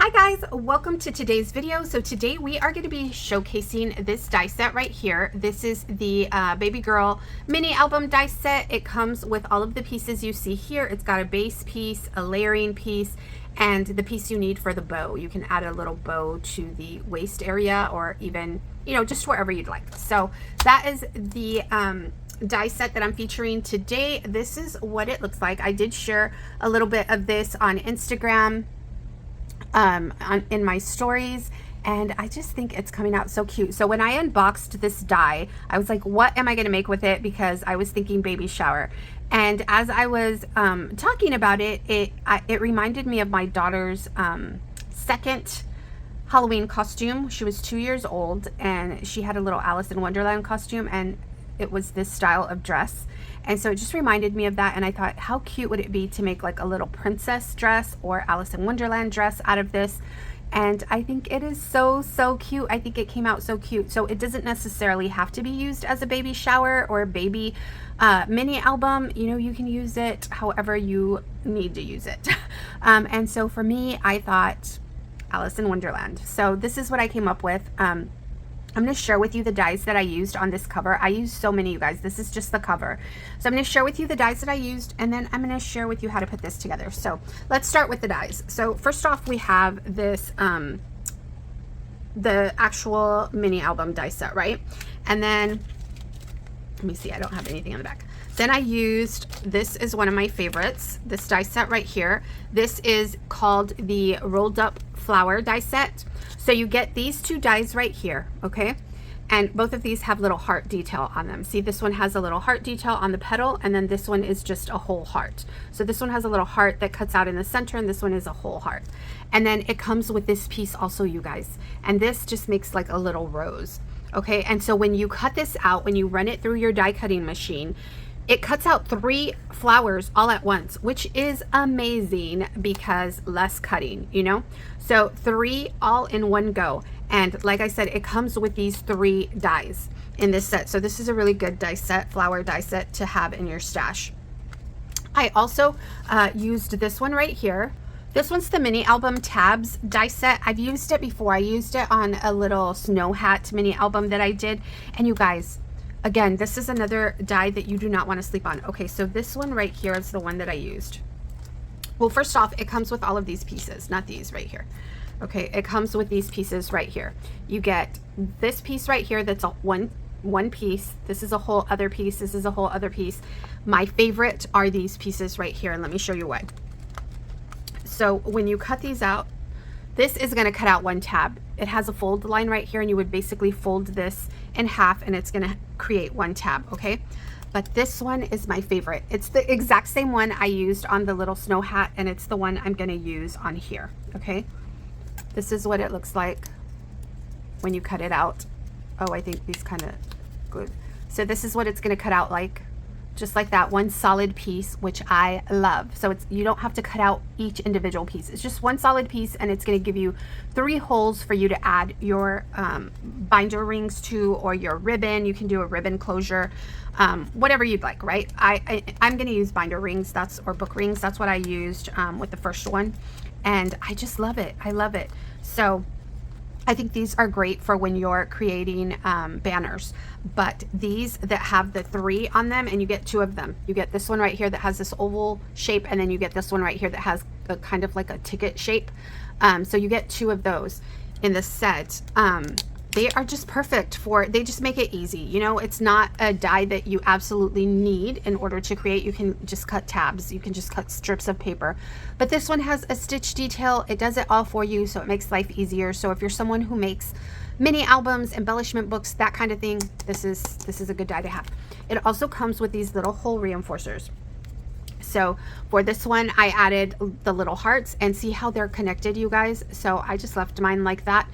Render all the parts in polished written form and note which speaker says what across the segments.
Speaker 1: Hi guys, welcome to today's video. So today we are going to be showcasing this die set right here. This is the Baby Girl mini album die set. It comes with all of the pieces you see here. It's got a base piece, a layering piece, and the piece you need for the bow. You can add a little bow to the waist area or even, you know, just wherever you'd like. So that is the die set that I'm featuring today. This is what it looks like. I did share a little bit of this on Instagram in my stories, and I just think it's coming out so cute. So when I unboxed this die, I was like, what am I going to make with it? Because I was thinking baby shower. And as I was talking about it, it reminded me of my daughter's second Halloween costume. She was 2 years old and she had a little Alice in Wonderland costume, and it was this style of dress. And so it just reminded me of that, and I thought, how cute would it be to make like a little princess dress or Alice in Wonderland dress out of this? And I think it is so cute. I think it came out so cute. So it doesn't necessarily have to be used as a baby shower or a baby mini album. You know, you can use it however you need to use it. And so for me, I thought Alice in Wonderland. So this is what I came up with. I'm going to share with you the dies that I used on this cover. I used so many, you guys. This is just the cover. So I'm going to share with you the dies that I used, and then I'm going to share with you how to put this together. So let's start with the dies. So first off, we have this, the actual mini album die set, right? And then, let me see, I don't have anything on the back. Then I used, this is one of my favorites, this die set right here. This is called the Rolled Up Flower die set. So you get these two dies right here, okay? And both of these have little heart detail on them. See, this one has a little heart detail on the petal, and then this one is just a whole heart. So this one has a little heart that cuts out in the center, and this one is a whole heart. And then it comes with this piece also, you guys. And this just makes like a little rose, okay? And so when you cut this out, when you run it through your die cutting machine, it cuts out 3 flowers all at once, which is amazing because less cutting, you know? So 3 all in one go. And like I said, it comes with these 3 dies in this set. So this is a really good die set, flower die set to have in your stash. I also used this one right here. This one's the mini album tabs die set. I've used it before. I used it on a little snow hat mini album that I did. And you guys, again, this is another die that you do not want to sleep on. Okay, so this one right here is the one that I used. Well, first off, it comes with all of these pieces, not these right here. Okay, it comes with these pieces right here. You get this piece right here that's a one piece. This is a whole other piece. This is a whole other piece. My favorite are these pieces right here, and let me show you why. So when you cut these out, this is going to cut out 1 tab. It has a fold line right here, and you would basically fold this in half, and it's going to create 1 tab, okay? But this one is my favorite. It's the exact same one I used on the little snow hat, and it's the one I'm going to use on here, okay? This is what it looks like when you cut it out. Oh, I think these kind of good. So this is what it's going to cut out like. Just like that, 1 solid piece, which I love. So it's, you don't have to cut out each individual piece. It's just 1 solid piece, and it's going to give you 3 holes for you to add your binder rings to, or your ribbon. You can do a ribbon closure, whatever you'd like, right? I'm going to use binder rings, or book rings. That's what I used with the first one, and I just love it. I love it. So I think these are great for when you're creating banners. But these that have the 3 on them, and you get 2 of them. You get this one right here that has this oval shape, and then you get this one right here that has a kind of like a ticket shape. So you get 2 of those in the set. They are just perfect for, they just make it easy. You know, it's not a die that you absolutely need in order to create. You can just cut tabs. You can just cut strips of paper. But this one has a stitch detail. It does it all for you, so it makes life easier. So if you're someone who makes mini albums, embellishment books, that kind of thing, this is a good die to have. It also comes with these little hole reinforcers. So for this one, I added the little hearts, and see how they're connected, you guys. So I just left mine like that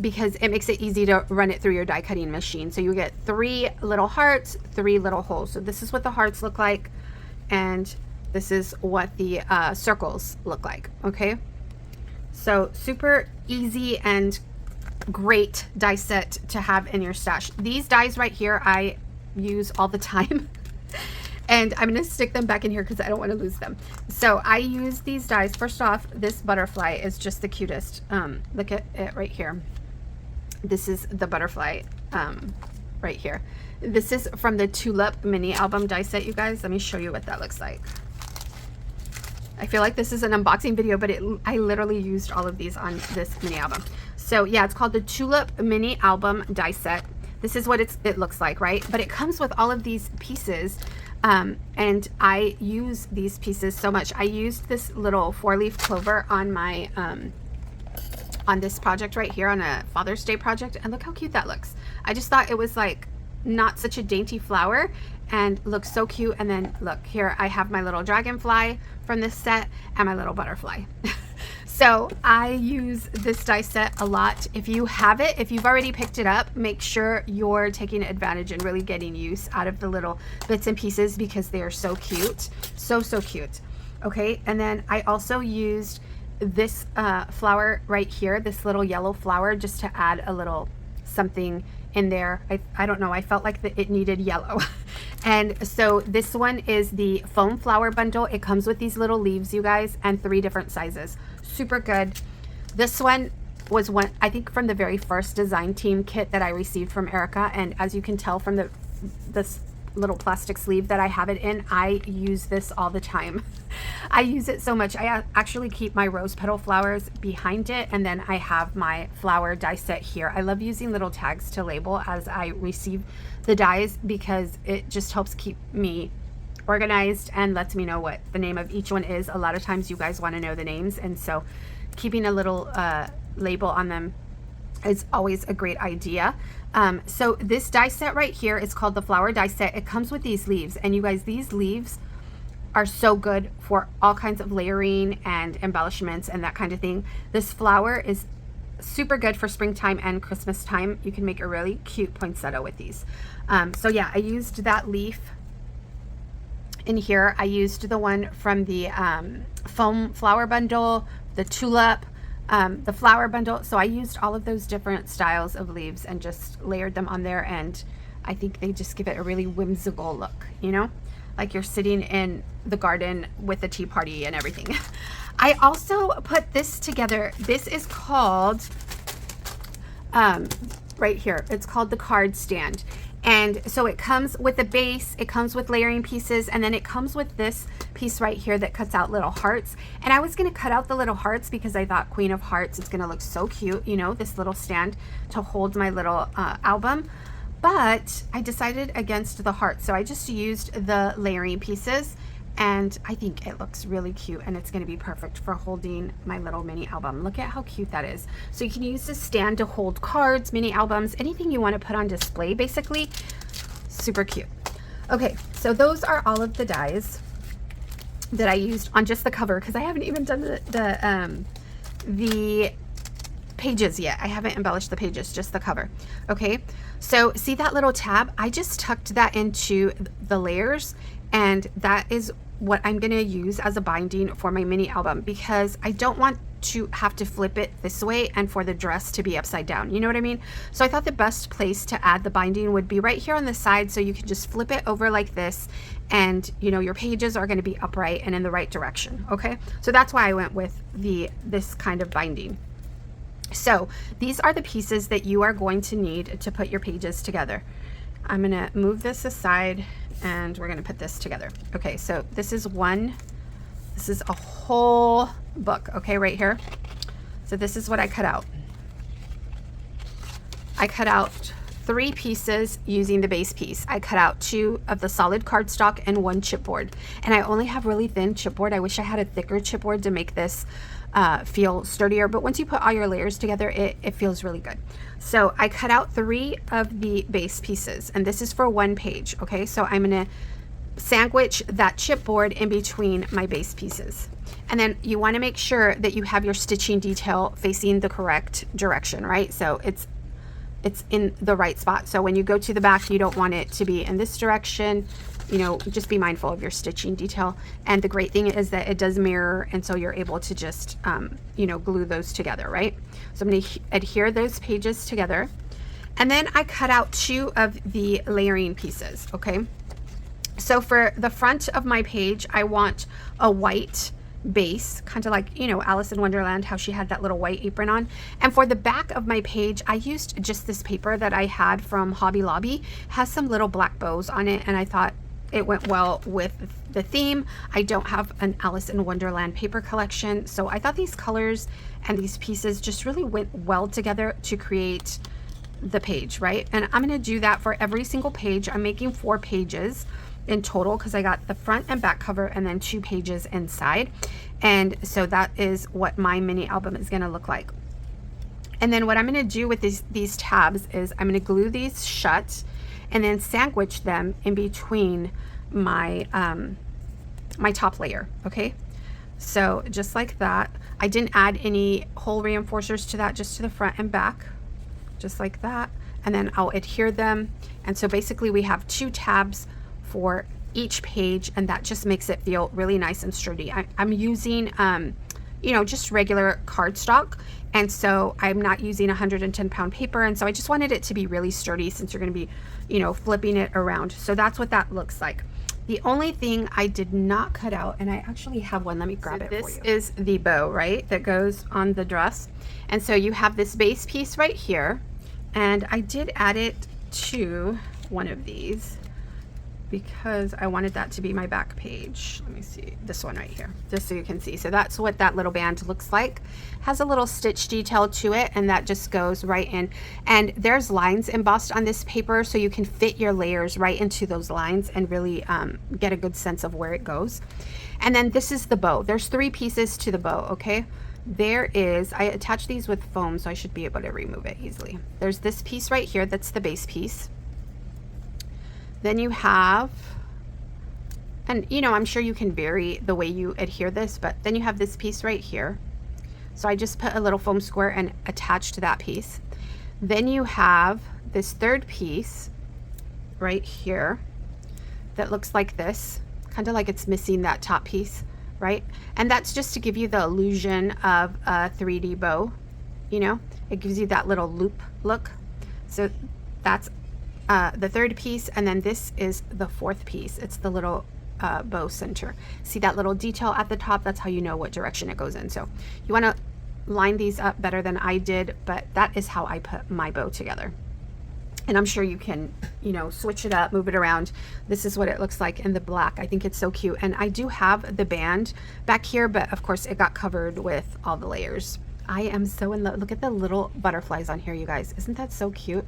Speaker 1: because it makes it easy to run it through your die cutting machine. So you get 3 little hearts, 3 little holes. So this is what the hearts look like, and this is what the circles look like, okay? So super easy and great die set to have in your stash. These dies right here I use all the time. And I'm going to stick them back in here because I don't want to lose them. So I use these dies. First off, this butterfly is just the cutest. Look at it right here. This is the butterfly right here. This is from the Tulip Mini album die set, you guys. Let me show you what that looks like. I feel like this is an unboxing video, but I literally used all of these on this mini album. So yeah, it's called the Tulip Mini album die set. This is what it looks like, right? But it comes with all of these pieces. And I use these pieces so much. I used this little 4-leaf clover on my on this project right here, on a Father's Day project, and look how cute that looks. I just thought it was like not such a dainty flower and looks so cute. And then look here, I have my little dragonfly from this set and my little butterfly. So I use this die set a lot. If you have it, if you've already picked it up, make sure you're taking advantage and really getting use out of the little bits and pieces because they are so cute. So cute. Okay, and then I also used this flower right here, this little yellow flower, just to add a little something in there. I don't know, I felt like it needed yellow. And so this one is the foam flower bundle. It comes with these little leaves, you guys, and 3 different sizes. Super good. This one was one, I think, from the very first design team kit that I received from Erica. And as you can tell from this little plastic sleeve that I have it in, I use this all the time. I use it so much. I actually keep my rose petal flowers behind it, and then I have my flower die set here. I love using little tags to label as I receive the dies because it just helps keep me organized and lets me know what the name of each one is. A lot of times you guys want to know the names, and so keeping a little label on them is always a great idea. So this die set right here is called the flower die set. It comes with these leaves, and you guys, these leaves are so good for all kinds of layering and embellishments and that kind of thing. This flower is super good for springtime and Christmas time. You can make a really cute poinsettia with these. So yeah, I used that leaf in here. I used the one from the foam flower bundle, the tulip, the flower bundle. So I used all of those different styles of leaves and just layered them on there, and I think they just give it a really whimsical look, you know, like you're sitting in the garden with a tea party and everything. I also put this together. This is called right here, it's called the card stand. And so it comes with a base, it comes with layering pieces, and then it comes with this piece right here that cuts out little hearts. And I was going to cut out the little hearts because I thought Queen of Hearts is going to look so cute, you know, this little stand to hold my little album. But I decided against the hearts, so I just used the layering pieces, and I think it looks really cute, and it's going to be perfect for holding my little mini album. Look at how cute that is. So you can use this stand to hold cards, mini albums, anything you want to put on display, basically. Super cute. Okay, so those are all of the dies that I used on just the cover, because I haven't even done the pages yet. I haven't embellished the pages, just the cover. Okay, so see that little tab? I just tucked that into the layers, and that is what I'm going to use as a binding for my mini album, because I don't want to have to flip it this way and for the dress to be upside down, you know what I mean? So I thought the best place to add the binding would be right here on the side, so you can just flip it over like this, and you know, your pages are going to be upright and in the right direction. Okay, so that's why I went with this kind of binding. So these are the pieces that you are going to need to put your pages together. I'm going to move this aside and we're going to put this together. Okay, so this is a whole book, okay, right here. So this is what I cut out. I cut out 3 pieces using the base piece. I cut out 2 of the solid cardstock and 1 chipboard. And I only have really thin chipboard. I wish I had a thicker chipboard to make this feel sturdier, but once you put all your layers together, it feels really good. So I cut out 3 of the base pieces, and this is for 1 page. Okay, so I'm gonna sandwich that chipboard in between my base pieces. And then you want to make sure that you have your stitching detail facing the correct direction, right? So it's in the right spot. So when you go to the back, you don't want it to be in this direction. You know, just be mindful of your stitching detail. And the great thing is that it does mirror, and so you're able to just you know, glue those together, right? So I'm going to adhere those pages together, and then I cut out 2 of the layering pieces. Okay, So for the front of my page, I want a white base, kind of like, you know, Alice in Wonderland, how she had that little white apron on. And for the back of my page, I used just this paper that I had from Hobby Lobby. It has some little black bows on it, and I thought it went well with the theme. I don't have an Alice in Wonderland paper collection, so I thought these colors and these pieces just really went well together to create the page, right? And I'm going to do that for every single page. I'm making 4 pages in total because I got the front and back cover and then 2 pages inside. And so that is what my mini album is going to look like. And then what I'm going to do with these tabs is I'm going to glue these shut and then sandwich them in between my my top layer. Okay, so just like that. I didn't add any hole reinforcers to that, just to the front and back, just like that. And then I'll adhere them. And so basically we have 2 tabs for each page, and that just makes it feel really nice and sturdy. I'm using you know, just regular cardstock, and so I'm not using 110-pound paper, and so I just wanted it to be really sturdy since you're going to be, you know, flipping it around. So that's what that looks like. The only thing I did not cut out, and I actually have one, let me grab it for you. This is the bow, right, that goes on the dress. And so you have this base piece right here, and I did add it to one of these because I wanted that to be my back page. Let me see, this one right here, just so you can see. So that's what that little band looks like. Has a little stitch detail to it, and that just goes right in. And there's lines embossed on this paper, so you can fit your layers right into those lines and really get a good sense of where it goes. And then this is the bow. There's 3 pieces to the bow, okay? There is, I attached these with foam, so I should be able to remove it easily. There's this piece right here, that's the base piece. Then you have, and you know, I'm sure you can vary the way you adhere this, but then you have this piece right here. So I just put a little foam square and attached to that piece. Then you have this 3rd piece right here that looks like this, kind of like it's missing that top piece, right? And that's just to give you the illusion of a 3D bow, you know, it gives you that little loop look. So that's the 3rd piece, and then this is the 4th piece. It's the little bow center. See that little detail at the top? That's how you know what direction it goes in. So you want to line these up better than I did, but that is how I put my bow together. And I'm sure you can, you know, switch it up, move it around. This is what it looks like in the black. I think it's so cute. And I do have the band back here, but of course it got covered with all the layers. I am so in love. Look at the little butterflies on here, you guys. Isn't that so cute?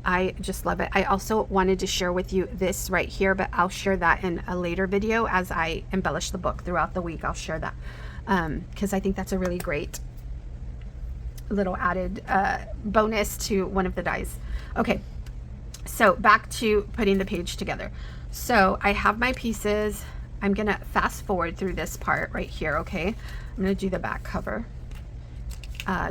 Speaker 1: I just love it. I also wanted to share with you this right here, but I'll share that in a later video as I embellish the book throughout the week. I'll share that because I think that's a really great little added bonus to one of the dies. Okay, so back to putting the page together. So I have my pieces. I'm gonna fast forward through this part right here, okay? I'm gonna do the back cover.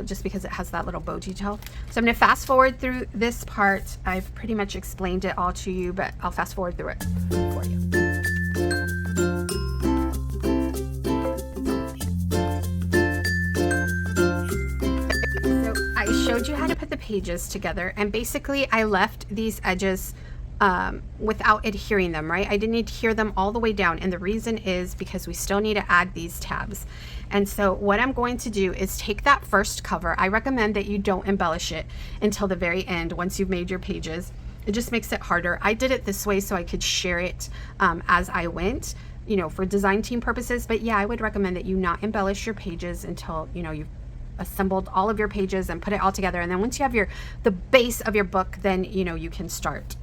Speaker 1: Just because it has that little bow detail. So I'm going to fast forward through this part. I've pretty much explained it all to you, but I'll fast forward through it for you. So I showed you how to put the pages together, and basically I left these edges without adhering them, right? I didn't adhere them all the way down, and the reason is because we still need to add these tabs. And so what I'm going to do is take that first cover. I recommend that you don't embellish it until the very end once you've made your pages. It just makes it harder. I did it this way so I could share it as I went, you know, for design team purposes. But yeah, I would recommend that you not embellish your pages until, you know, you've assembled all of your pages and put it all together. And then once you have the base of your book, then, you know, you can start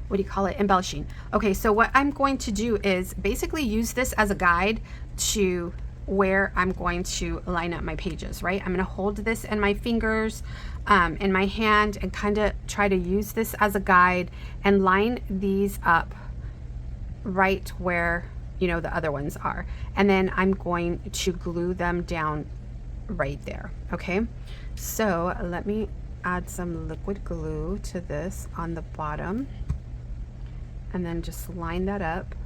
Speaker 1: what do you call it, embellishing. Okay, so what I'm going to do is basically use this as a guide to where I'm going to line up my pages, right? I'm going to hold this in my fingers, in my hand, and kind of try to use this as a guide and line these up right where, you know, the other ones are. And then I'm going to glue them down right there, okay? So let me add some liquid glue to this on the bottom, and then just line that up,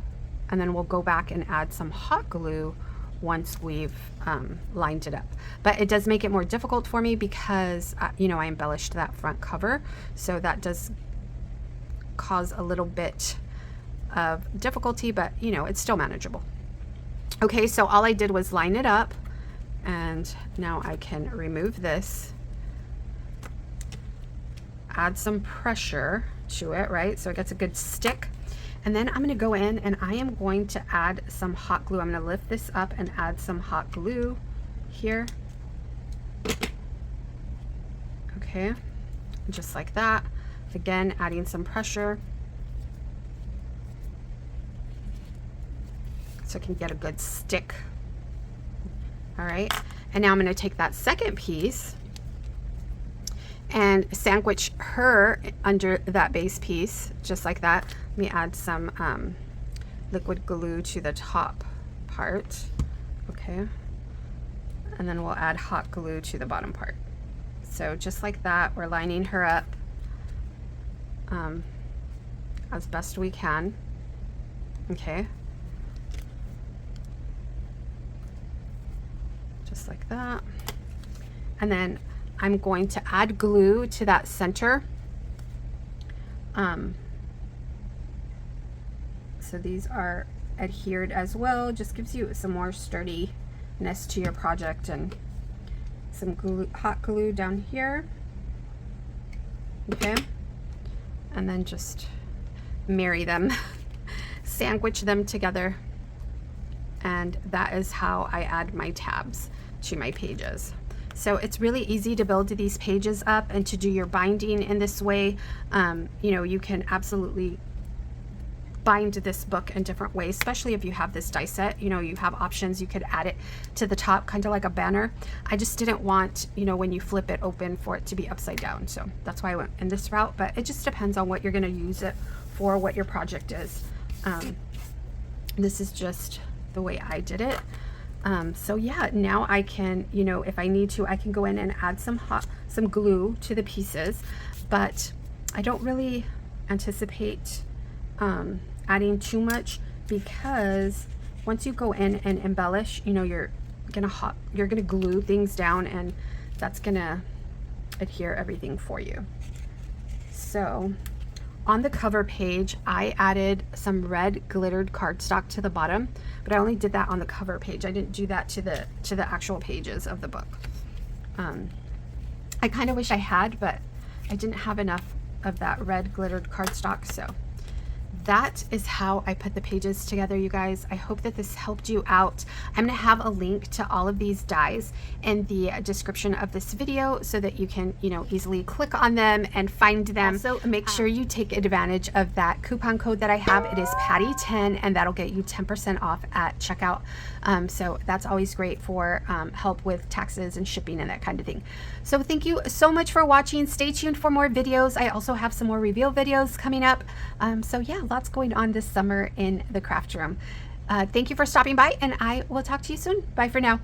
Speaker 1: and then we'll go back and add some hot glue once we've lined it up. But it does make it more difficult for me because you know, I embellished that front cover, so that does cause a little bit of difficulty, but you know, it's still manageable. Okay, so all I did was line it up, and now I can remove this, add some pressure to it, right? So it gets a good stick. And then I'm going to go in and I am going to add some hot glue. I'm going to lift this up and add some hot glue here. Okay, just like that. Again, adding some pressure so it can get a good stick. All right, and now I'm going to take that second piece and sandwich her under that base piece, just like that. Let me add some liquid glue to the top part. Okay, and then we'll add hot glue to the bottom part. So just like that, we're lining her up as best we can. Okay, just like that. And then I'm going to add glue to that center. So these are adhered as well, just gives you some more sturdiness to your project. And some glue, hot glue down here. Okay, and then just marry them, sandwich them together, and that is how I add my tabs to my pages. So it's really easy to build these pages up and to do your binding in this way. You know, you can absolutely bind this book in different ways, especially if you have this die set. You know, you have options. You could add it to the top, kind of like a banner. I just didn't want, you know, when you flip it open for it to be upside down. So that's why I went in this route, but it just depends on what you're going to use it for, what your project is. This is just the way I did it. So yeah, now I can, you know, if I need to, I can go in and add some glue to the pieces, but I don't really anticipate adding too much, because once you go in and embellish, you know, you're gonna glue things down, and that's gonna adhere everything for you. So on the cover page, I added some red glittered cardstock to the bottom, but I only did that on the cover page. I didn't do that to the actual pages of the book. I kind of wish I had, but I didn't have enough of that red glittered cardstock. So that is how I put the pages together, you guys. I hope that this helped you out. I'm going to have a link to all of these dies in the description of this video so that you can, you know, easily click on them and find them. Also, make sure you take advantage of that coupon code that I have. It is Patty10, and that'll get you 10% off at checkout. So that's always great for help with taxes and shipping and that kind of thing. So thank you so much for watching. Stay tuned for more videos. I also have some more reveal videos coming up. So yeah, lots going on this summer in the craft room. Thank you for stopping by, and I will talk to you soon. Bye for now.